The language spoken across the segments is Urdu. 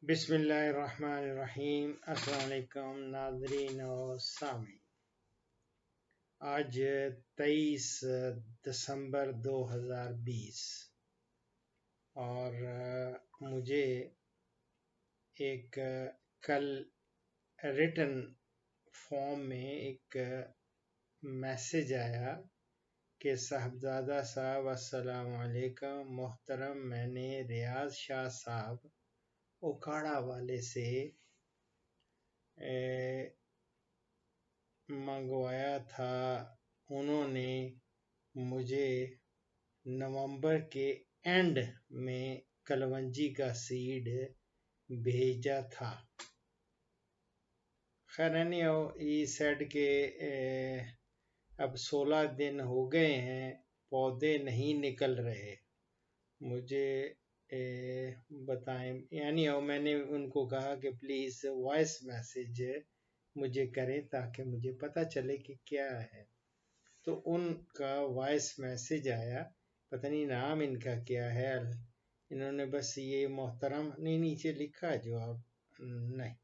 بسم اللہ الرحمن الرحیم۔ السلام علیکم ناظرین و سامعین۔ آج 23 دسمبر 2020 اور مجھے ایک کل ریٹن فارم میں ایک میسج آیا کہ صاحبزادہ صاحب السلام علیکم محترم، میں نے ریاض شاہ صاحب اوکاڑا والے سے منگوایا تھا، انہوں نے مجھے نومبر کے اینڈ میں کلونجی کا سیڈ بھیجا تھا۔ خیر یہ سیڈ کے اب 16 دن ہو گئے ہیں، پودے نہیں نکل رہے، مجھے بتائیں۔ میں نے ان کو کہا کہ پلیز وائس میسج مجھے کریں تاکہ مجھے پتہ چلے کہ کیا ہے۔ تو ان کا وائس میسج آیا، پتہ نہیں نام ان کا کیا ہے، انہوں نے بس یہ محترم نہیں نیچے لکھا، جواب نہیں،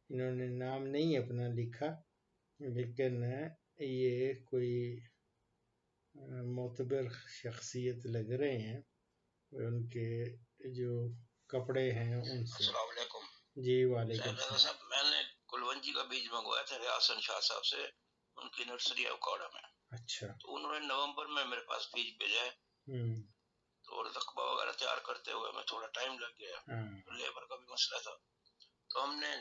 انہوں نے نام نہیں اپنا لکھا، لیکن یہ کوئی معتبر شخصیت لگ رہے ہیں، ان کے جو کپڑے ہیں ان سے۔ السلام علیکم جی وعلیکم السلام۔ صاحب، میں نے کلونجی کا بیج منگوایا تھا ریاض شاہ صاحب سے، ان کی نرسری ہے اوکاڑا میں۔ اچھا، تو انہوں نے نومبر میں میرے پاس بیج بھیجا ہے، تو رقبہ وغیرہ تیار کرتے ہوئے میں تھوڑا ٹائم لگ گیا، لیبر کا بھی مسئلہ تھا، تو ہم نے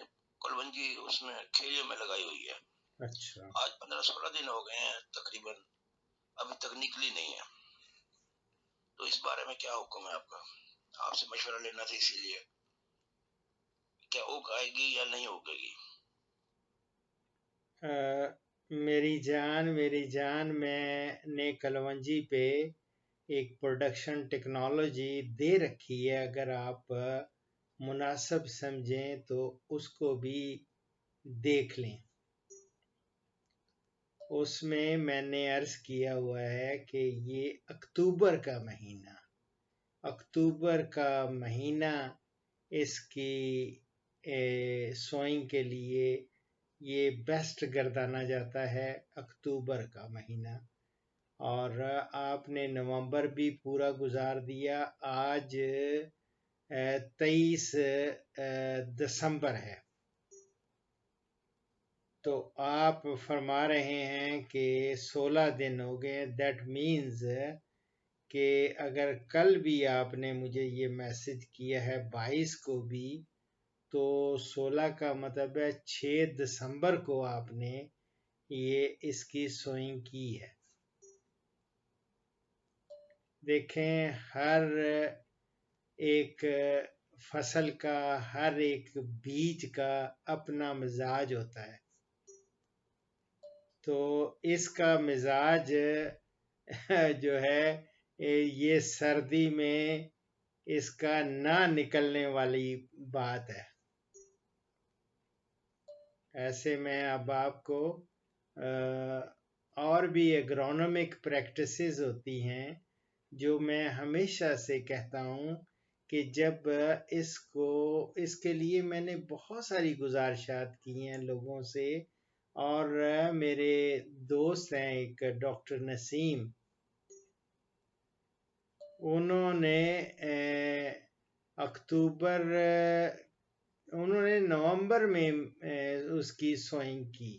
کلونجی اس میں کھیلے میں لگائی ہوئی ہے۔ اچھا، آج 15-16 دن ہو گئے ہیں تقریباً، ابھی تک نکلی نہیں ہے، تو اس بارے میں کیا حکم ہے آپ کا؟ آپ سے مشورہ لینا تھا، اسی لیے کیا اگ آئے گی یا نہیں اگے گی؟ میری جان میں نے کلونجی پہ ایک پروڈکشن ٹیکنالوجی دے رکھی ہے، اگر آپ مناسب سمجھیں تو اس کو بھی دیکھ لیں۔ اس میں نے عرض کیا ہوا ہے کہ یہ اکتوبر کا مہینہ اس کی سوئنگ کے لیے یہ بیسٹ گردانا جاتا ہے، اکتوبر کا مہینہ، اور آپ نے نومبر بھی پورا گزار دیا، آج 23 دسمبر ہے، تو آپ فرما رہے ہیں کہ 16 دن ہو گئے، دیٹ مینز کہ اگر کل بھی آپ نے مجھے یہ میسج کیا ہے 22 کو بھی، تو 16 کا مطلب ہے 6 دسمبر کو آپ نے یہ اس کی سوئنگ کی ہے۔ دیکھیں، ہر ایک فصل کا، ہر ایک بیج کا اپنا مزاج ہوتا ہے، تو اس کا مزاج جو ہے یہ سردی میں اس کا نہ نکلنے والی بات ہے۔ ایسے میں اب آپ کو اور بھی ایگرونومک پریکٹسز ہوتی ہیں جو میں ہمیشہ سے کہتا ہوں کہ جب اس کے لیے میں نے بہت ساری گزارشات کی ہیں لوگوں سے، اور میرے دوست ہیں ایک ڈاکٹر نسیم، انہوں نے نومبر میں اس کی سوئنگ کی۔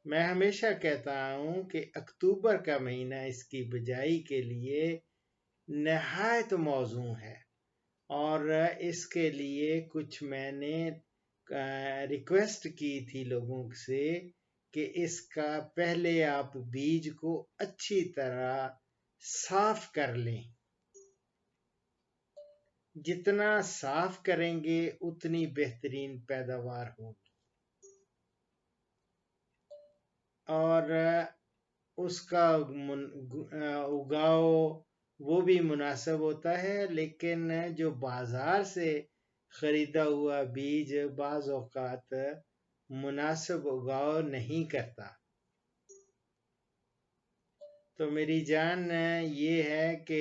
میں ہمیشہ کہتا ہوں کہ اکتوبر کا مہینہ اس کی بجائی کے لیے نہایت موزوں ہے، اور اس کے لیے کچھ میں نے ریکویسٹ کی تھی لوگوں سے کہ اس کا پہلے آپ بیج کو اچھی طرح صاف کر لیں، جتنا صاف کریں گے اتنی بہترین پیداوار ہوگی، اور اس کا اگاؤ وہ بھی مناسب ہوتا ہے، لیکن جو بازار سے خریدا ہوا بیج بعض اوقات مناسب اگاؤ نہیں کرتا۔ تو میری جان یہ ہے کہ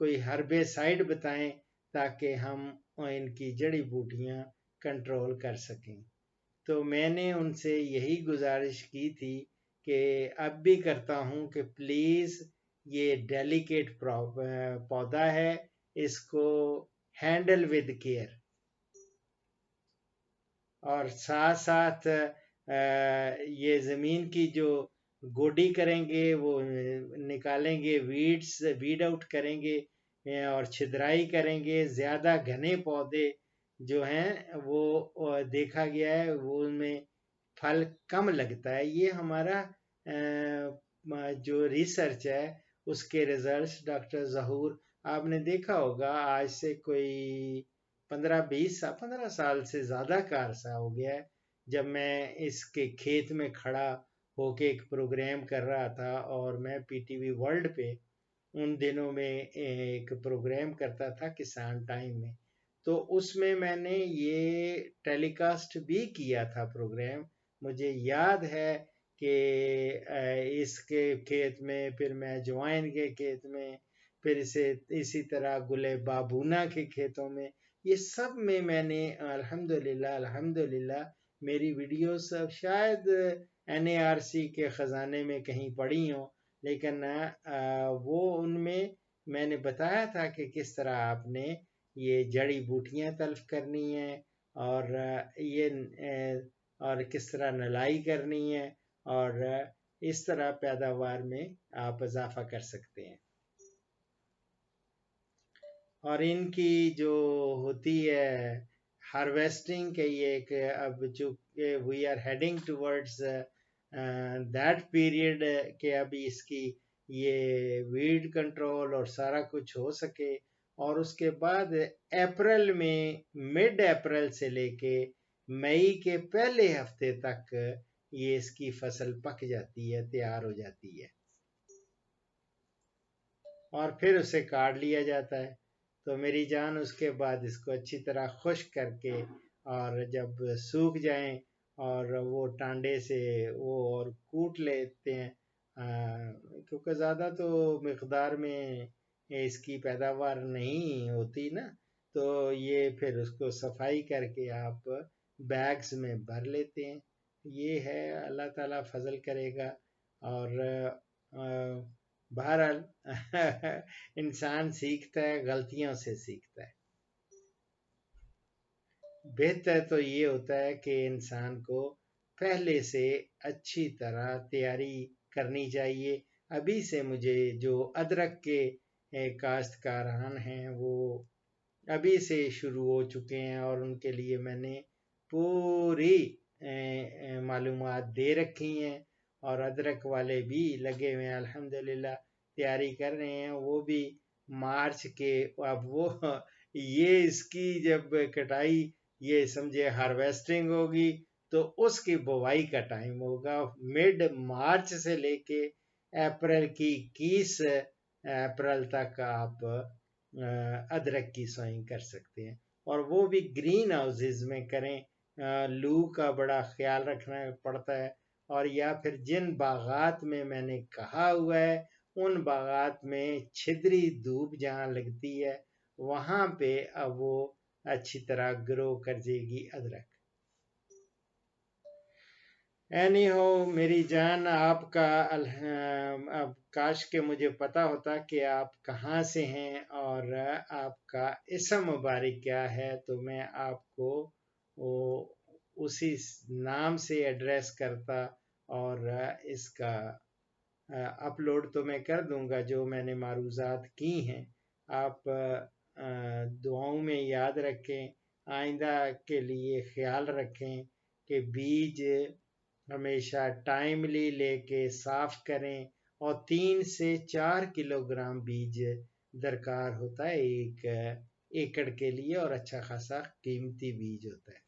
کوئی ہربیسائڈ بتائیں تاکہ ہم ان کی جڑی بوٹیاں کنٹرول کر سکیں۔ تو میں نے ان سے یہی گزارش کی تھی کہ اب بھی کرتا ہوں کہ پلیز یہ ڈیلیکیٹ پودا ہے، اس کو ہینڈل ود کیئر، اور ساتھ ساتھ یہ زمین کی جو گوڈی کریں گے وہ نکالیں گے، ویڈ آؤٹ کریں گے اور چھدرائی کریں گے۔ زیادہ گھنے پودے جو ہیں وہ دیکھا گیا ہے وہ ان میں پھل کم لگتا ہے۔ یہ ہمارا جو ریسرچ ہے اس کے ریزلٹس ڈاکٹر ظہور آپ نے دیکھا ہوگا، آج سے کوئی 15 سال سے زیادہ کا عرصہ ہو گیا ہے جب میں اس کے کھیت میں کھڑا ہو کے ایک پروگرام کر رہا تھا، اور میں پی ٹی وی ورلڈ پہ ان دنوں میں ایک پروگرام کرتا تھا کسان ٹائم میں، تو اس میں نے یہ ٹیلی کاسٹ بھی کیا تھا پروگرام۔ مجھے یاد ہے کہ اس کے کھیت میں، پھر میں اجوائن کے کھیت میں، پھر اسی طرح گلے بابونا کے کھیتوں میں، یہ سب میں نے الحمدللہ میری ویڈیوز شاید NARC کے خزانے میں کہیں پڑی ہوں، لیکن وہ ان میں نے بتایا تھا کہ کس طرح آپ نے یہ جڑی بوٹیاں تلف کرنی ہیں، اور کس طرح نلائی کرنی ہے، اور اس طرح پیداوار میں آپ اضافہ کر سکتے ہیں۔ اور ان کی جو ہوتی ہے ہارویسٹنگ کے یہ کہ اب چونکہ we are heading towards that period کہ ابھی اس کی یہ ویڈ کنٹرول اور سارا کچھ ہو سکے، اور اس کے بعد اپریل میں، مڈ اپریل سے لے کے مئی کے پہلے ہفتے تک یہ اس کی فصل پک جاتی ہے، تیار ہو جاتی ہے، اور پھر اسے کاٹ لیا جاتا ہے۔ تو میری جان اس کے بعد اس کو اچھی طرح خشک کر کے، اور جب سوکھ جائیں اور وہ ٹانڈے سے وہ اور کوٹ لیتے ہیں، کیونکہ زیادہ تو مقدار میں اس کی پیداوار نہیں ہوتی نا، تو یہ پھر اس کو صفائی کر کے آپ بیگز میں بھر لیتے ہیں۔ یہ ہے، اللہ تعالیٰ فضل کرے گا، اور بہرحال انسان سیکھتا ہے، غلطیوں سے سیکھتا ہے۔ بہتر تو یہ ہوتا ہے کہ انسان کو پہلے سے اچھی طرح تیاری کرنی چاہیے۔ ابھی سے مجھے جو ادرک کے کاشتکاران ہیں وہ ابھی سے شروع ہو چکے ہیں، اور ان کے لیے میں نے پوری معلومات دے رکھی ہیں، اور ادرک والے بھی لگے ہوئے ہیں، الحمدللہ تیاری کر رہے ہیں۔ وہ بھی مارچ کے، اب وہ یہ اس کی جب کٹائی، یہ سمجھے ہارویسٹنگ ہوگی تو اس کی بوائی کا ٹائم ہوگا، مڈ مارچ سے لے کے اپریل کی 21 اپریل تک آپ ادرک کی سوئنگ کر سکتے ہیں، اور وہ بھی گرین ہاؤسز میں کریں۔ لو کا بڑا خیال رکھنا پڑتا ہے، اور یا پھر جن باغات میں نے کہا ہوا ہے ان باغات میں چھدری دھوپ جہاں لگتی ہے وہاں پہ اب وہ اچھی طرح گرو کر جائے گی ادرک۔ اینی ہو میری جان، آپ کا اب کاش کہ مجھے پتا ہوتا کہ آپ کہاں سے ہیں اور آپ کا اسم مبارک کیا ہے، تو میں آپ کو اسی نام سے ایڈریس کرتا، اور اس کا اپلوڈ تو میں کر دوں گا جو میں نے معروضات کی ہیں۔ آپ دعاؤں میں یاد رکھیں، آئندہ کے لیے خیال رکھیں کہ بیج ہمیشہ ٹائملی لے کے صاف کریں، اور 3 سے 4 کلوگرام بیج درکار ہوتا ہے ایک ایکڑ کے لیے، اور اچھا خاصا قیمتی بیج ہوتا ہے۔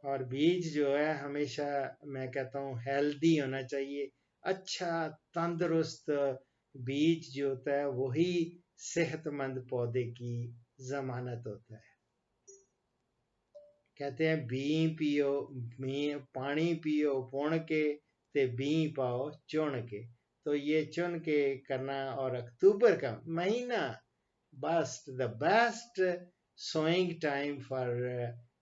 اور بیج جو ہے ہمیشہ میں کہتا ہوں ہیلدی ہونا چاہیے، اچھا تندرست بیج جو ہوتا ہے وہی صحت مند پودے کی ضمانت ہوتا ہے۔ کہتے ہیں بیں پیو، پانی پیو پون کے تے بیں پاؤ چن کے، تو یہ چن کے کرنا. اور اکتوبر کا مہینہ the best sowing time for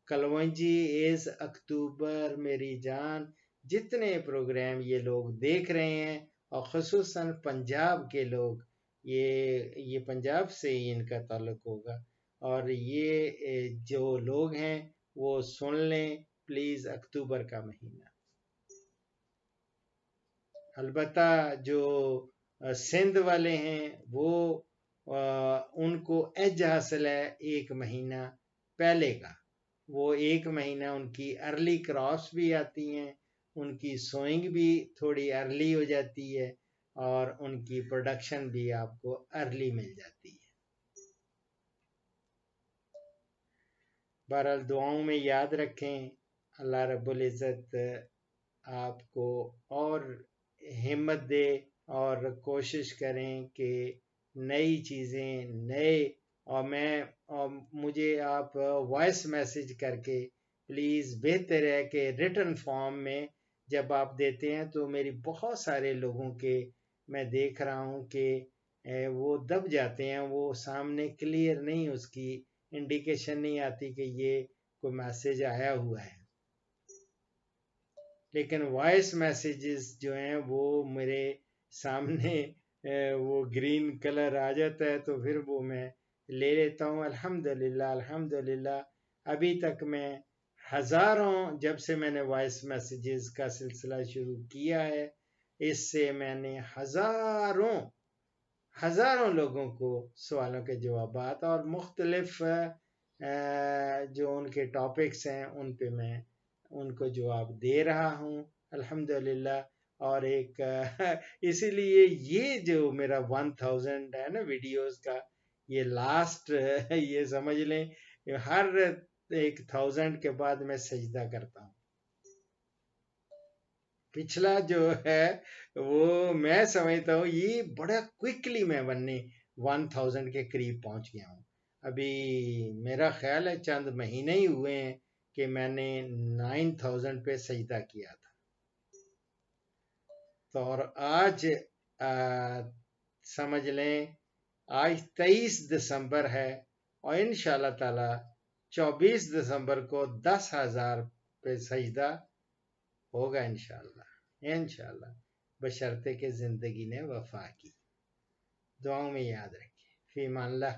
kalonji is اکتوبر. میری جان جتنے پروگرام یہ لوگ دیکھ رہے ہیں اور خصوصاً پنجاب کے لوگ، یہ پنجاب سے ہی ان کا تعلق ہوگا، اور یہ جو لوگ ہیں وہ سن لیں پلیز اکتوبر کا مہینہ. البتہ جو سندھ والے ہیں وہ ان کو ایج حاصل ہے ایک مہینہ پہلے کا. وہ ایک مہینہ ان کی ارلی کراپس بھی آتی ہیں، ان کی سوئنگ بھی تھوڑی ارلی ہو جاتی ہے، اور ان کی پروڈکشن بھی آپ کو ارلی مل جاتی ہے. بہرحال دعاؤں میں یاد رکھیں. اللہ رب العزت آپ کو اور ہمت دے، اور کوشش کریں کہ نئی چیزیں اور مجھے آپ وائس میسج کر کے پلیز، بہتر ہے کہ ریٹن فارم میں جب آپ دیتے ہیں تو میری بہت سارے لوگوں کے میں دیکھ رہا ہوں کہ وہ دب جاتے ہیں، وہ سامنے کلیئر نہیں، اس کی انڈیکیشن نہیں آتی کہ یہ کوئی میسج آیا ہوا ہے. لیکن وائس میسیجز جو ہیں وہ میرے سامنے وہ گرین کلر آ جاتا ہے، تو پھر وہ میں لے لیتا ہوں. الحمدللہ ابھی تک میں ہزاروں، جب سے میں نے وائس میسیجز کا سلسلہ شروع کیا ہے، اس سے میں نے ہزاروں لوگوں کو سوالوں کے جوابات اور مختلف جو ان کے ٹاپکس ہیں ان پہ میں ان کو جواب دے رہا ہوں الحمدللہ. اور ایک اسی لیے یہ جو میرا 1000 ہے نا ویڈیوز کا، یہ لاسٹ یہ سمجھ لیں ہر 1000 کے بعد میں سجدہ کرتا ہوں. پچھلا جو ہے وہ میں سمجھتا ہوں یہ بڑا کوئکلی میں 1000 کے قریب پہنچ گیا ہوں. ابھی میرا خیال ہے چند مہینے ہی ہوئے ہیں کہ میں نے 9000 پہ سجدہ کیا تھا. تو اور آج سمجھ لیں آج 23 دسمبر ہے، اور انشاءاللہ تعالی 24 دسمبر کو 10,000 پہ سجدہ ہوگا انشاءاللہ بشرطے کہ زندگی نے وفا کی. دعاؤں میں یاد رکھیں. فی امان اللہ.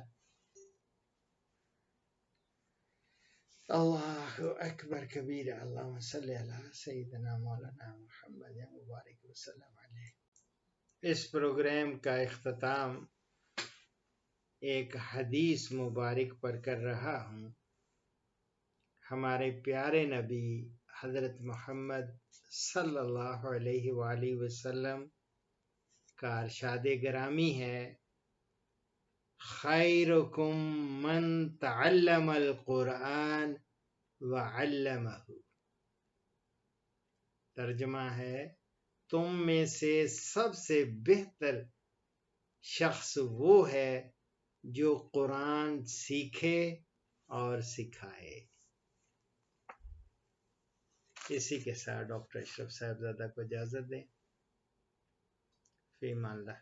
اللہ اکبر کبیر. اللہم صلی علی سیدنا مولانا محمد مبارک وسلم علیہ. اس پروگرام کا اختتام ایک حدیث مبارک پر کر رہا ہوں. ہمارے پیارے نبی حضرت محمد صلی اللہ علیہ وآلہ وسلم کا ارشاد گرامی ہے: خیرکم من تعلم القرآن وعلمہ. ترجمہ ہے: تم میں سے سب سے بہتر شخص وہ ہے جو قرآن سیکھے اور سکھائے. اسی کے ساتھ ڈاکٹر اشرف صاحبزادہ کو اجازت دیں. فی امان اللہ.